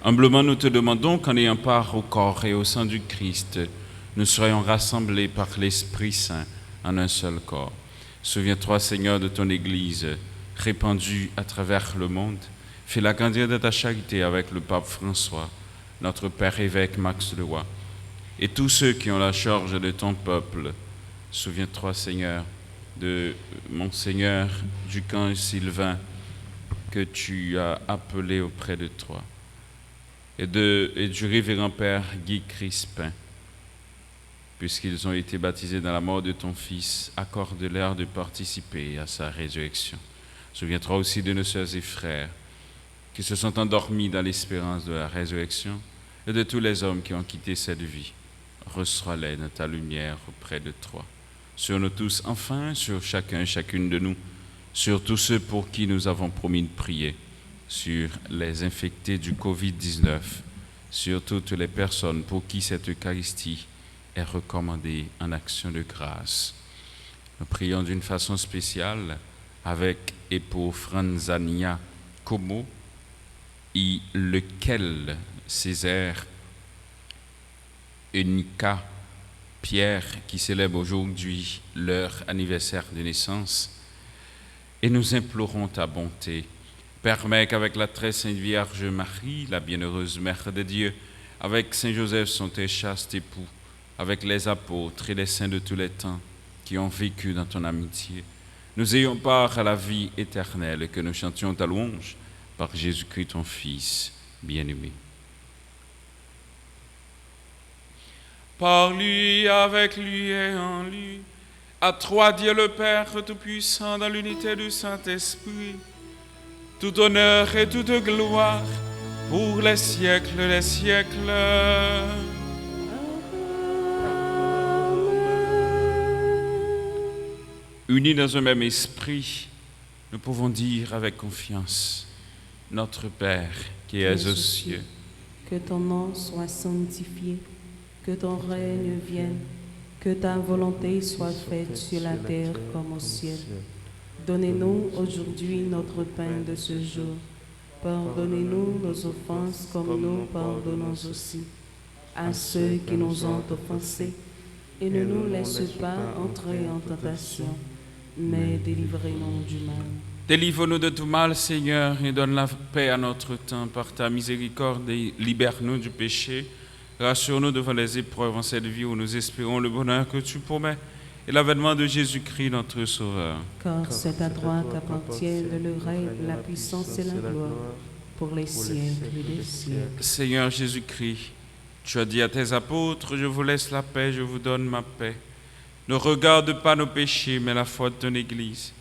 Humblement, nous te demandons qu'en ayant part au corps et au sang du Christ, nous soyons rassemblés par l'Esprit Saint en un seul corps. Souviens-toi, Seigneur, de ton Église, répandue à travers le monde. Fais-la grandir de ta charité avec le pape François, notre Père évêque Max Leroy, et tous ceux qui ont la charge de ton peuple. Souviens-toi, Seigneur, de Monseigneur Ducamp Sylvain, que tu as appelé auprès de toi, et du révérend Père Guy Crispin, puisqu'ils ont été baptisés dans la mort de ton Fils. Accorde-leur de participer à sa résurrection. Souviens-toi aussi de nos sœurs et frères qui se sont endormis dans l'espérance de la résurrection, et de tous les hommes qui ont quitté cette vie. Reçois-les dans ta lumière auprès de toi. Sur nous tous, enfin, sur chacun, chacune de nous, sur tous ceux pour qui nous avons promis de prier, sur les infectés du Covid-19, sur toutes les personnes pour qui cette Eucharistie est recommandée en action de grâce. Nous prions d'une façon spéciale avec et pour Franzania Como, et lequel Césaire et Nika Pierre, qui célèbrent aujourd'hui leur anniversaire de naissance, et nous implorons ta bonté. Permets qu'avec la très sainte Vierge Marie, la bienheureuse Mère de Dieu, avec Saint Joseph, son très chaste époux, avec les apôtres et les saints de tous les temps qui ont vécu dans ton amitié, nous ayons part à la vie éternelle et que nous chantions ta louange par Jésus-Christ, ton Fils bien-aimé. Par lui, avec lui et en lui, à toi Dieu le Père Tout-Puissant, dans l'unité du Saint-Esprit, tout honneur et toute gloire pour les siècles des siècles. Unis dans un même esprit, nous pouvons dire avec confiance, Notre Père qui es aux cieux, que ton nom soit sanctifié, que ton règne vienne, que ta volonté soit faite sur la terre comme au ciel. Donnez-nous aujourd'hui notre pain de ce jour. Pardonnez-nous nos offenses comme nous pardonnons aussi à ceux qui nous ont offensés. Et ne nous laisse pas entrer en tentation, mais délivrez-nous du mal. Délivre-nous de tout mal, Seigneur, et donne la paix à notre temps par ta miséricorde et libère-nous du péché. Rassure-nous devant les épreuves en cette vie où nous espérons le bonheur que tu promets et l'avènement de Jésus-Christ, notre Sauveur. Car c'est à toi qu'appartiennent le règne, la puissance et la gloire pour les siècles des siècles. Seigneur Jésus-Christ, tu as dit à tes apôtres, je vous laisse la paix, je vous donne ma paix. Ne regarde pas nos péchés, mais la foi de ton Église.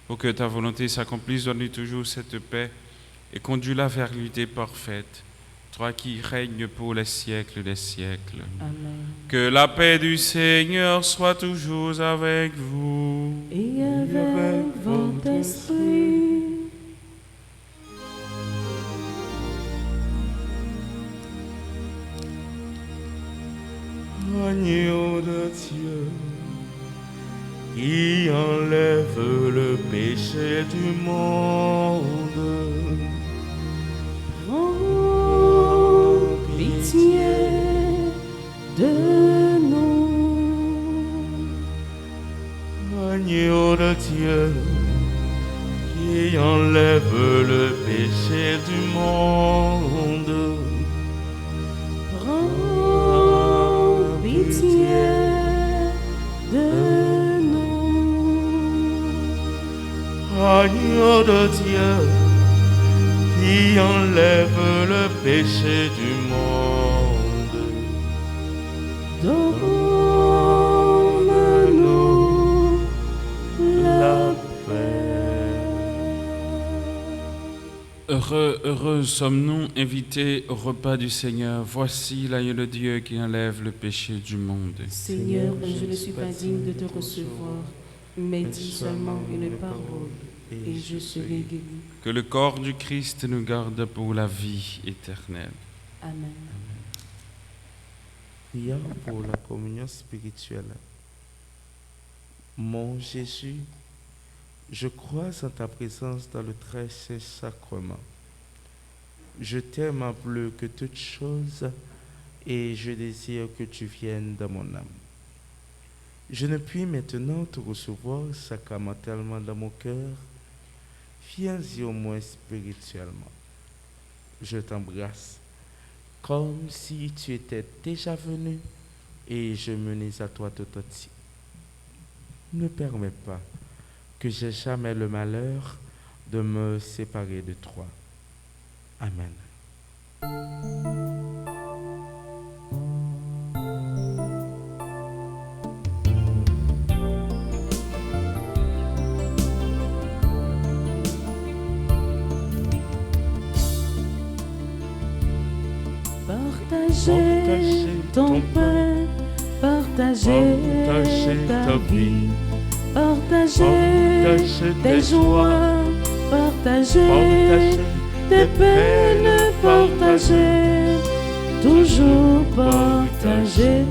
Pour que ta volonté s'accomplisse, donne-lui toujours cette paix et conduis-la vers l'unité parfaite. Toi qui règnes pour les siècles des siècles. Amen. Que la paix du Seigneur soit toujours avec vous. Et avec votre esprit. Agneau de Dieu, qui enlève le péché du monde. Prends pitié de nous. Agneau de Dieu, qui enlève le péché du monde. Prends pitié de nous. Agneau de Dieu, qui enlève le péché du monde. Donne-nous la paix. Heureux sommes-nous invités au repas du Seigneur. Voici l'agneau de Dieu qui enlève le péché du monde. Seigneur, je ne suis pas digne de te recevoir, mais dis seulement une parole, et je serai guéri. Que le corps du Christ nous garde pour la vie éternelle. Amen. Prière pour la communion spirituelle. Mon Jésus, je crois en ta présence dans le très saint sacrement. Je t'aime plus que toute chose et je désire que tu viennes dans mon âme. Je ne puis maintenant te recevoir sacramentellement dans mon cœur. Viens-y au moins spirituellement. Je t'embrasse comme si tu étais déjà venu et je m'unis à toi tout entier. Ne permets pas que j'aie jamais le malheur de me séparer de toi. Amen. Partagez ton pain, partagez ta vie, partagez tes joies, partagez tes peines, partagez, toujours partagez.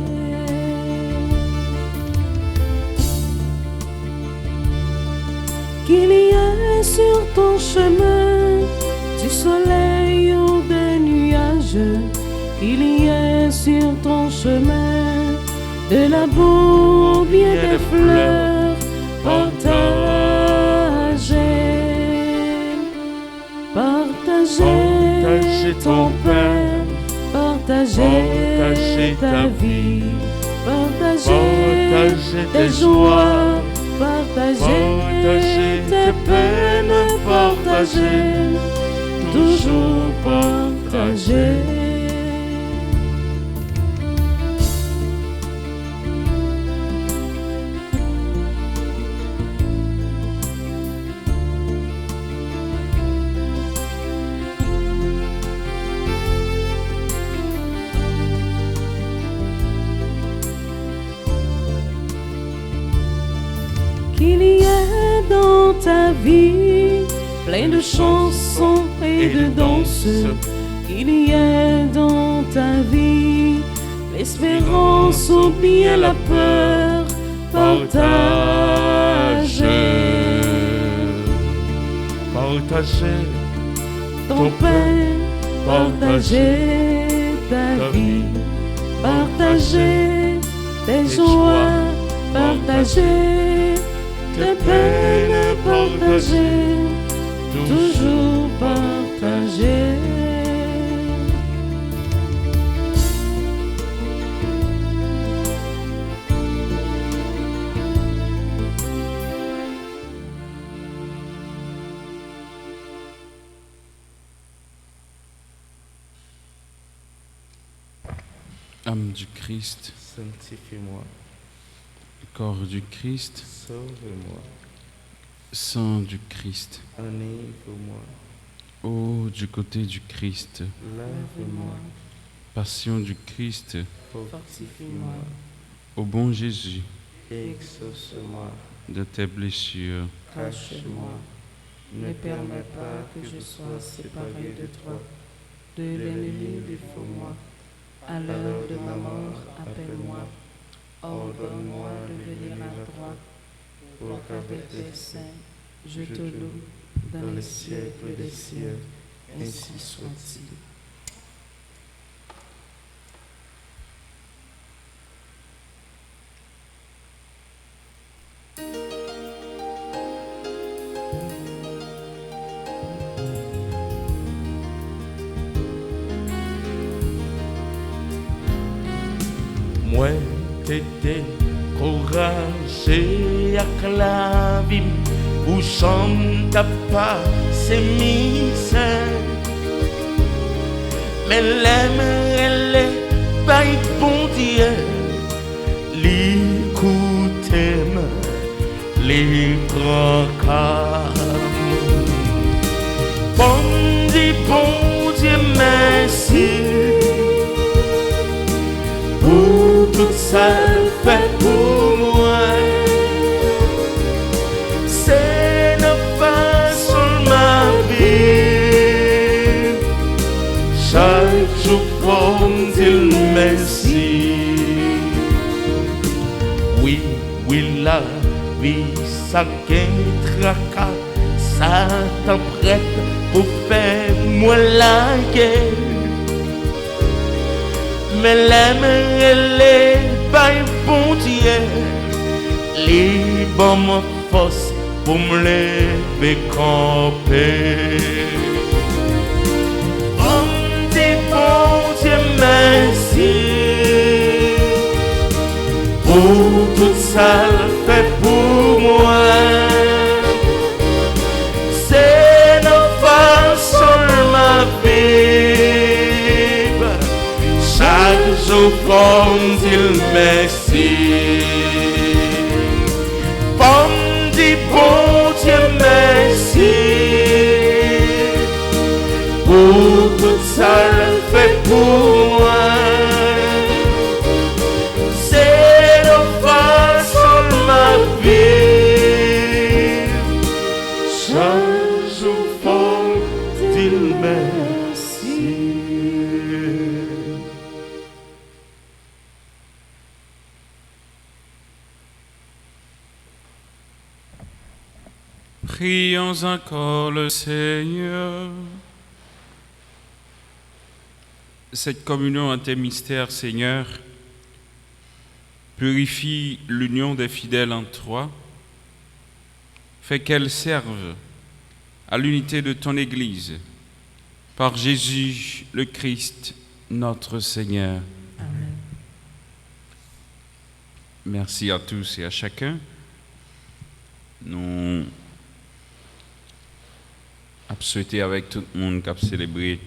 Qu'il y ait sur ton chemin du soleil ou des nuages, qu'il y ait sur ton chemin de la boue ou bien des fleurs, partagez, partagez ton pain, partagez ta vie, partagez tes joies, partagez tes peines, partagez, toujours partagez. Qu'il y ait dans ta vie plein de chansons et de danses, qu'il y ait dans ta vie l'espérance ou bien la peur, partagez, Partagez ton pain, partagez ta vie, partagez tes joies, partagez tes peines, partagez, toujours partagez. Âme du Christ, sanctifie-moi, corps du Christ, sauve-moi, sang du Christ. enivre-moi, Ô du côté du Christ, lave-moi, passion du Christ, fortifie-moi, ô bon Jésus, exauce-moi, de tes blessures, Cache-moi, ne permets pas que je sois séparé de toi, de l'ennemi défends-moi. À l'heure de ma mort, appelle-moi avec les saints, je te loue dans les siècles des siècles, ainsi soit-il. Moi, t'étais courageux avec la vie, où chante pas ses misères. Mais l'aime, elle est pas bon Dieu, l'écoutez, les grands cas. Bon Dieu, merci. Pour tout ça fait pour moi, c'est ne pas sur ma vie. Chaque jour pour dire merci. Oui, la vie ça gagne tracas, ça t'apprête pour faire moi la guerre. Mais l'aime, elle est pas bon Dieu, les bonnes forces pour me lever camper. Bon Dieu, merci pour tout ça fait pour moi. C'est nos façons ma vie. Chaque jour comme dire merci. Comme dit bon Dieu merci. Pour tout ça fait pour moi. C'est le façon ma vie. Chaque jour comme dire merci. Prions encore le Seigneur. Cette communion à tes mystères, Seigneur, purifie l'union des fidèles en toi, fait qu'elle serve à l'unité de ton Église, par Jésus le Christ, notre Seigneur. Amen. Merci à tous et à chacun. Nous avons souhaité avec tout le monde qui a célébré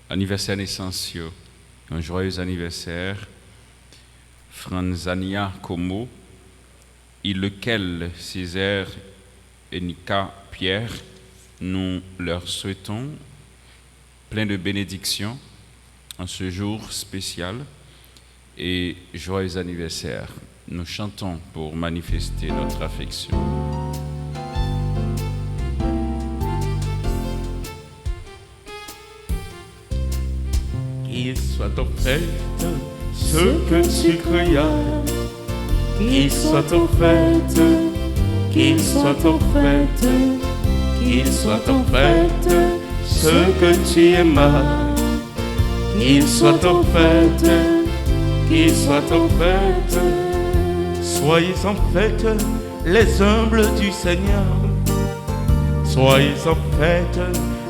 l'anniversaire naissance, un joyeux anniversaire. Franzania Como, et lequel Césaire et Nika Pierre, nous leur souhaitons plein de bénédictions en ce jour spécial et joyeux anniversaire. Nous chantons pour manifester notre affection. Qu'il soit en fait ce que tu créas, qu'il soit en fait, qu'il soit en fait, qu'il soit en fait ce que tu aimas, qu'il soit en fait, qu'il soit en fait. Soyez en fait les humbles du Seigneur, soyez en fait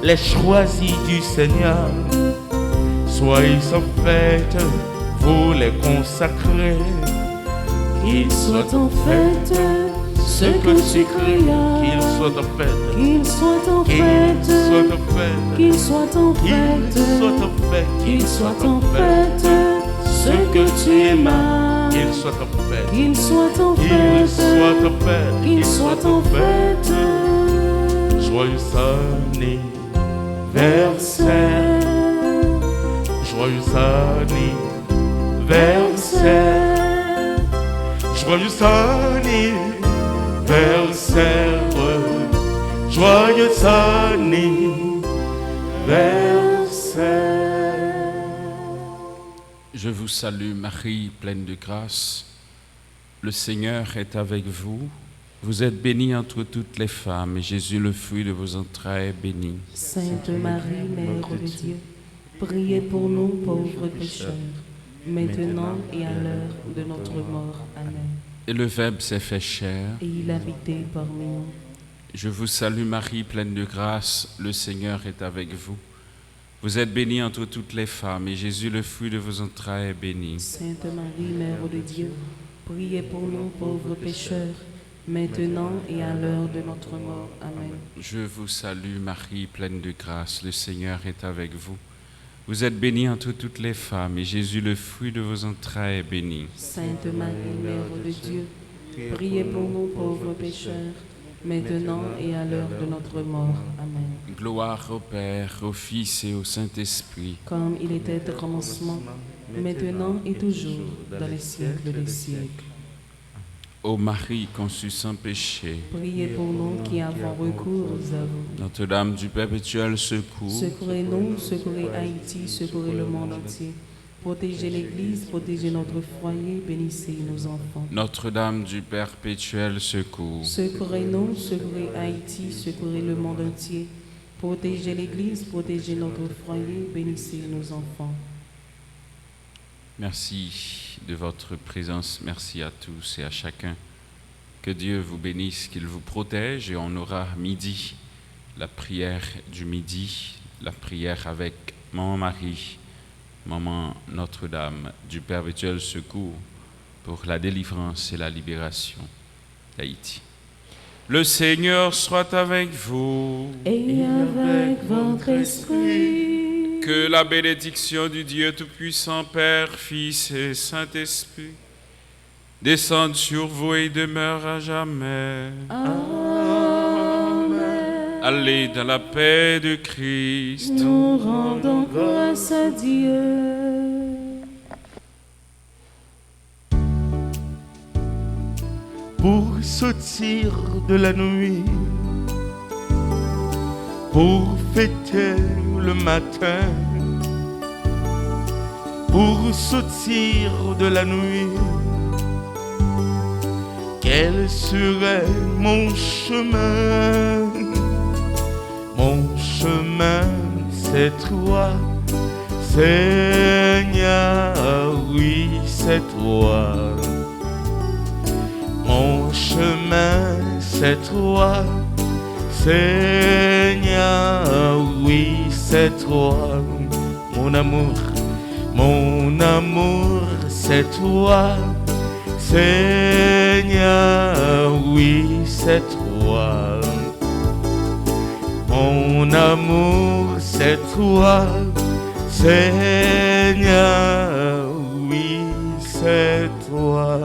les choisis du Seigneur, soyez en fait vous les consacrez. Qu'il soit en fait ce que tu créas, qu'il soit en fait, Qu'il soit en qu'il fait, soit en fait, qu'il soit en qu'il fait, soit en fait, qu'il soit en fait, ce que tu aimas, qu'il soit en fait, qu'il soit en qu'il fait, soit en fait, qu'il soit en fait. Joyeux anniversaire, joyeux anniversaire, joyeux anniversaire, joyeux anniversaire. Je vous salue Marie, pleine de grâce. Le Seigneur est avec vous. Vous êtes bénie entre toutes les femmes, et Jésus, le fruit de vos entrailles, est béni. Sainte Marie, Mère de Dieu, priez pour nous pauvres pécheurs, maintenant et à l'heure de notre mort. Amen. Et le Verbe s'est fait chair. Et il habitait parmi nous. Je vous salue Marie, pleine de grâce, le Seigneur est avec vous. Vous êtes bénie entre toutes les femmes, et Jésus, le fruit de vos entrailles, est béni. Sainte Marie, Mère de Dieu, priez pour nous pauvres pécheurs, maintenant et à l'heure de notre mort. Amen. Je vous salue Marie, pleine de grâce, le Seigneur est avec vous. Vous êtes bénie entre toutes les femmes, et Jésus, le fruit de vos entrailles, est béni. Sainte Marie, Mère de Dieu, priez pour nous pauvres pécheurs, maintenant et à l'heure de notre mort. Amen. Gloire au Père, au Fils et au Saint-Esprit. Comme il était au commencement, maintenant et toujours, dans les siècles des siècles. Ô Marie conçue sans péché, Priez pour nous qui avons recours à vous. Notre-Dame du perpétuel secours, Secourez-nous, secourez Haïti, secourez le monde entier. Protégez l'Église, protégez notre foyer, bénissez nos enfants. Notre-Dame du perpétuel secours, Secourez-nous, secourez Haïti, secourez le monde entier. Protégez l'Église, protégez notre foyer, bénissez nos enfants. merci de votre présence, merci à tous et à chacun. Que Dieu vous bénisse, qu'il vous protège, et on aura midi la prière du midi, la prière avec Maman Marie, Maman Notre-Dame du perpétuel secours pour la délivrance et la libération d'Haïti. Le Seigneur soit avec vous. Et avec votre esprit. Que la bénédiction du Dieu Tout-Puissant, Père, Fils et Saint-Esprit, descende sur vous et demeure à jamais. Amen. Allez dans la paix de Christ. Nous rendons grâce à Dieu. Pour sortir de la nuit, pour fêter le matin, pour sortir de la nuit, quel serait mon chemin? Mon chemin, c'est toi, Seigneur, oui, c'est toi. Mon chemin, c'est toi, Seigneur, oui, c'est toi. Mon amour, c'est toi, Seigneur, oui, c'est toi. Mon amour, c'est toi, Seigneur, oui, c'est toi.